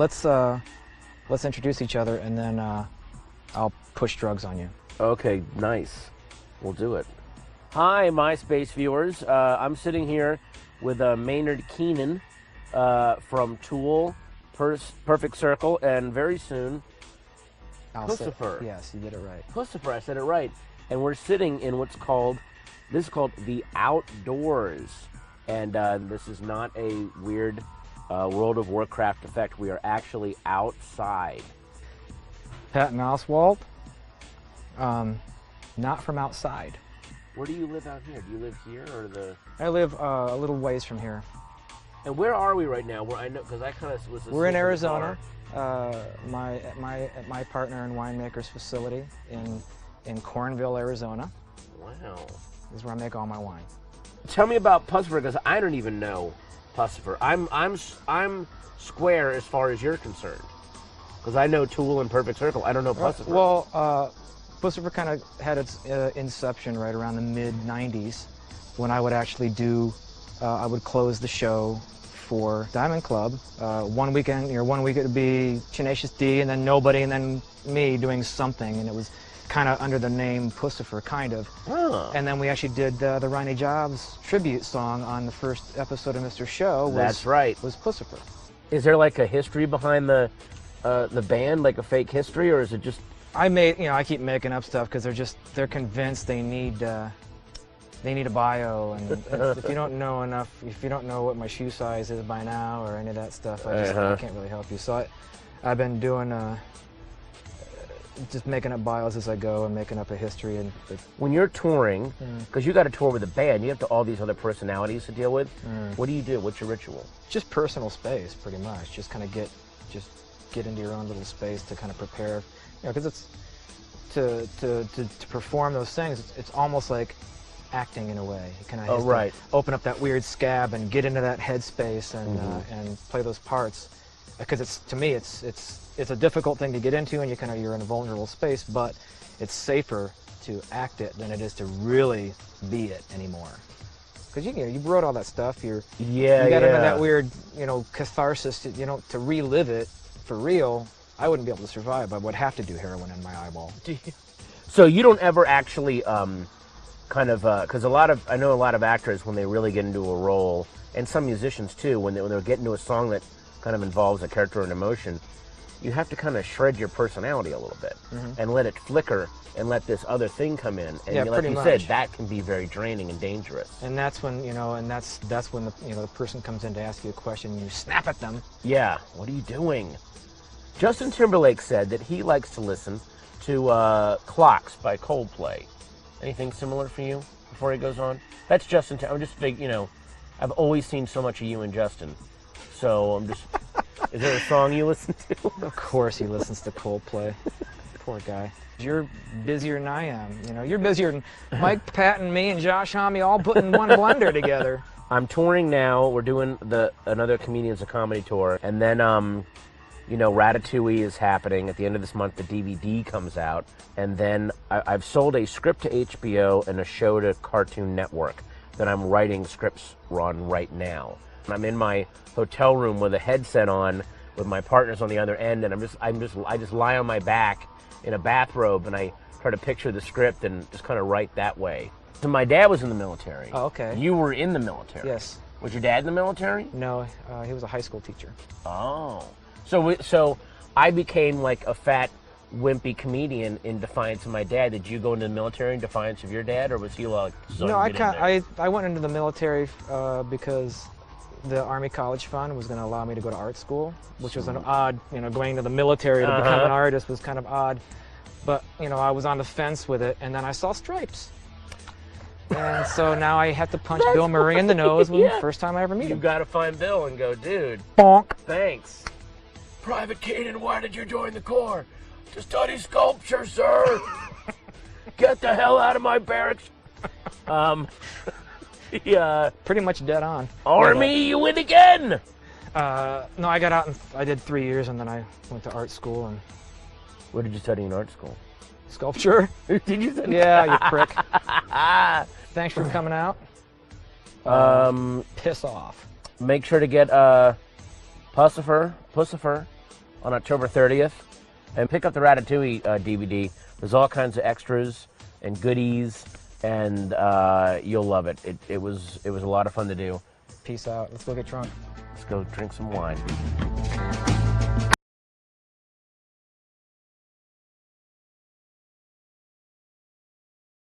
let's introduce each other, and then I'll push drugs on you. Okay, nice. We'll do it. Hi, MySpace viewers. I'm sitting here with Maynard Keenan from Tool, Perfect Circle, and very soon, Pussifer. Yes, you did it right. Pussifer, I said it right. And we're sitting in this is called the Outdoors. And this is not a weird World of Warcraft effect. We are actually outside. Patten Oswalt, not from outside. Where do you live out here? Do you live here or the? I live a little ways from here. And where are we right now? Where I know, because I kind of was. We're in Arizona. My partner and winemaker's facility in Cornville, Arizona. Wow. This is where I make all my wine. Tell me about Pussifer, because I don't even know Pussifer. I'm square as far as you're concerned, because I know Tool and Perfect Circle. I don't know Pussifer. Well, Pussifer kind of had its inception right around the mid-'90s, when I would actually do, I would close the show for Diamond Club. One week it would be Tenacious D, and then nobody, and then me doing something, and it was kind of under the name Pussifer, kind of. Oh. And then we actually did the Ronnie Jobs tribute song on the first episode of Mr. Show. That's right. Was Pussifer. Is there like a history behind the band, like a fake history, or is it just? I keep making up stuff because they're convinced they need a bio, and if you don't know enough, if you don't know what my shoe size is by now or any of that stuff, I can't really help you. So I've been doing just making up bios as I go and making up a history. And when you're touring, because you got to tour with a band, you have all these other personalities to deal with. What do you do? What's your ritual? Just personal space, pretty much. Just kind of get into your own little space to kind of prepare. Because it's to perform those things. It's almost like acting in a way. You kind of right. Open up that weird scab and get into that headspace and play those parts. Because to me it's a difficult thing to get into, and you're in a vulnerable space. But it's safer to act it than it is to really be it anymore. Because you wrote all that stuff. You got into that weird catharsis. To relive it for real. I wouldn't be able to survive. I would have to do heroin in my eyeball. So you don't ever actually because I know a lot of actors, when they really get into a role, and some musicians too, when they're getting into a song that kind of involves a character and emotion, you have to kind of shred your personality a little bit and let it flicker and let this other thing come in. And like you said, that can be very draining and dangerous. And that's when that's when the person comes in to ask you a question, and you snap at them. Yeah. What are you doing? Justin Timberlake said that he likes to listen to Clocks by Coldplay. Anything similar for you before he goes on? That's Justin. I'm just big, I've always seen so much of you and Justin. So I'm just. Is there a song you listen to? Of course he listens to Coldplay. Poor guy. You're busier than I am. You're busier than Mike, Patten, me, and Josh Homme all put in one blender together. I'm touring now. We're doing another Comedians of Comedy tour, and then Ratatouille is happening at the end of this month. The DVD comes out, and then I've sold a script to HBO and a show to Cartoon Network that I'm writing scripts on right now. I'm in my hotel room with a headset on, with my partners on the other end, and I just lie on my back in a bathrobe, and I try to picture the script and just kind of write that way. So my dad was in the military. Oh, okay. You were in the military. Yes. Was your dad in the military? No, he was a high school teacher. Oh. So I became like a fat, wimpy comedian in defiance of my dad. Did you go into the military in defiance of your dad, or was he like? No, I went into the military because the Army College Fund was going to allow me to go to art school, which was an odd, going to the military to become an artist was kind of odd. But I was on the fence with it, and then I saw Stripes. And so now I have to punch Bill Murray in the nose when the first time I ever meet him. You got to find Bill and go, dude. Bonk. Thanks. Private Keenan, why did you join the Corps? To study sculpture, sir. Get the hell out of my barracks. Yeah. Pretty much dead on. Army, you win again. No, I got out and I did 3 years, and then I went to art school. And what did you study in art school? Sculpture. Did you study? Yeah, you prick. Thanks for coming out. Piss off. Make sure to get Pussifer on October 30th, and pick up the Ratatouille DVD. There's all kinds of extras and goodies, and you'll love it. It was a lot of fun to do. Peace out. Let's go get drunk. Let's go drink some wine.